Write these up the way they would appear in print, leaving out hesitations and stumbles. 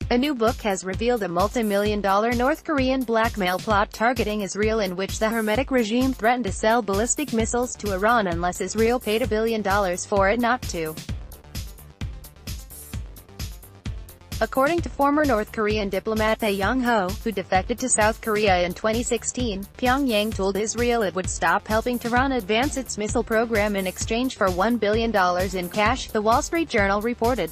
A new book has revealed a multi-million-dollar North Korean blackmail plot targeting Israel in which the Hermetic regime threatened to sell ballistic missiles to Iran unless Israel paid $1 billion for it not to. According to former North Korean diplomat Tae Yong-ho, who defected to South Korea in 2016, Pyongyang told Israel it would stop helping Tehran advance its missile program in exchange for $1 billion in cash, The Wall Street Journal reported.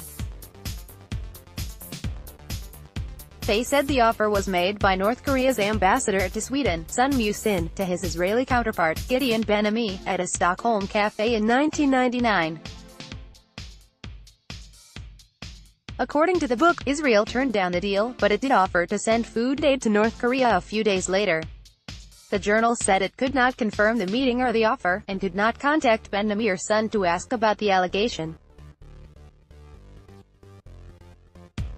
Tae said the offer was made by North Korea's ambassador to Sweden, Sun Mu-sin, to his Israeli counterpart, Gideon Ben-Ami, at a Stockholm cafe in 1999. According to the book, Israel turned down the deal, but it did offer to send food aid to North Korea a few days later. The journal said it could not confirm the meeting or the offer, and could not contact Ben-Ami or Sun to ask about the allegation.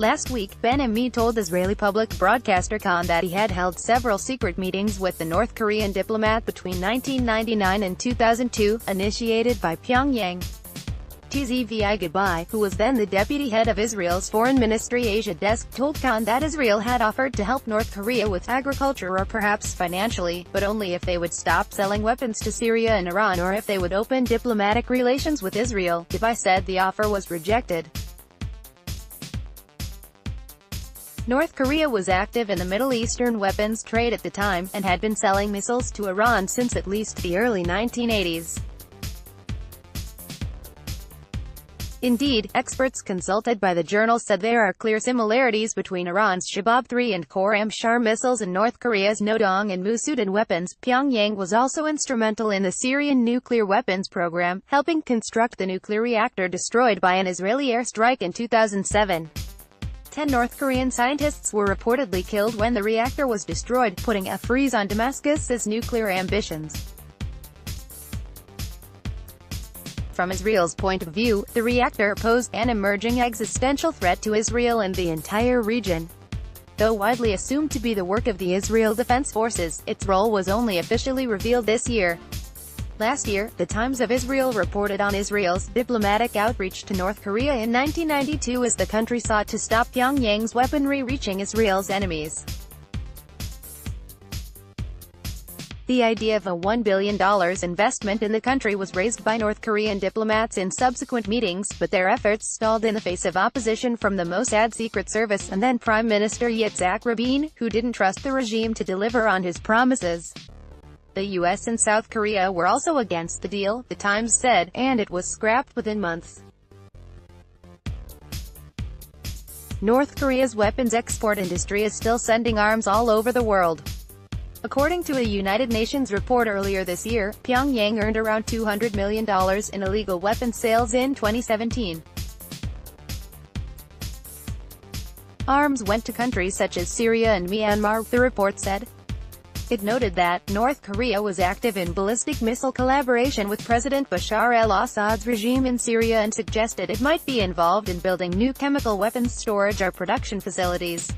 Last week, Ben-Ami told Israeli public broadcaster Kan that he had held several secret meetings with the North Korean diplomat between 1999 and 2002, initiated by Pyongyang. Tzvi Goodbye, who was then the deputy head of Israel's Foreign Ministry Asia desk, told Kan that Israel had offered to help North Korea with agriculture or perhaps financially, but only if they would stop selling weapons to Syria and Iran or if they would open diplomatic relations with Israel. Goodbye said the offer was rejected. North Korea was active in the Middle Eastern weapons trade at the time, and had been selling missiles to Iran since at least the early 1980s. Indeed, experts consulted by the journal said there are clear similarities between Iran's Shabab-3 and Khorramshahr missiles and North Korea's Nodong and Musudan weapons. Pyongyang was also instrumental in the Syrian nuclear weapons program, helping construct the nuclear reactor destroyed by an Israeli airstrike in 2007. 10 North Korean scientists were reportedly killed when the reactor was destroyed, putting a freeze on Damascus's nuclear ambitions. From Israel's point of view, the reactor posed an emerging existential threat to Israel and the entire region. Though widely assumed to be the work of the Israel Defense Forces, its role was only officially revealed this year. Last year, The Times of Israel reported on Israel's diplomatic outreach to North Korea in 1992 as the country sought to stop Pyongyang's weaponry reaching Israel's enemies. The idea of a $1 billion investment in the country was raised by North Korean diplomats in subsequent meetings, but their efforts stalled in the face of opposition from the Mossad Secret Service and then Prime Minister Yitzhak Rabin, who didn't trust the regime to deliver on his promises. The US and South Korea were also against the deal, The Times said, and it was scrapped within months. North Korea's weapons export industry is still sending arms all over the world. According to a United Nations report earlier this year, Pyongyang earned around $200 million in illegal weapons sales in 2017. Arms went to countries such as Syria and Myanmar, the report said. It noted that North Korea was active in ballistic missile collaboration with President Bashar al-Assad's regime in Syria and suggested it might be involved in building new chemical weapons storage or production facilities.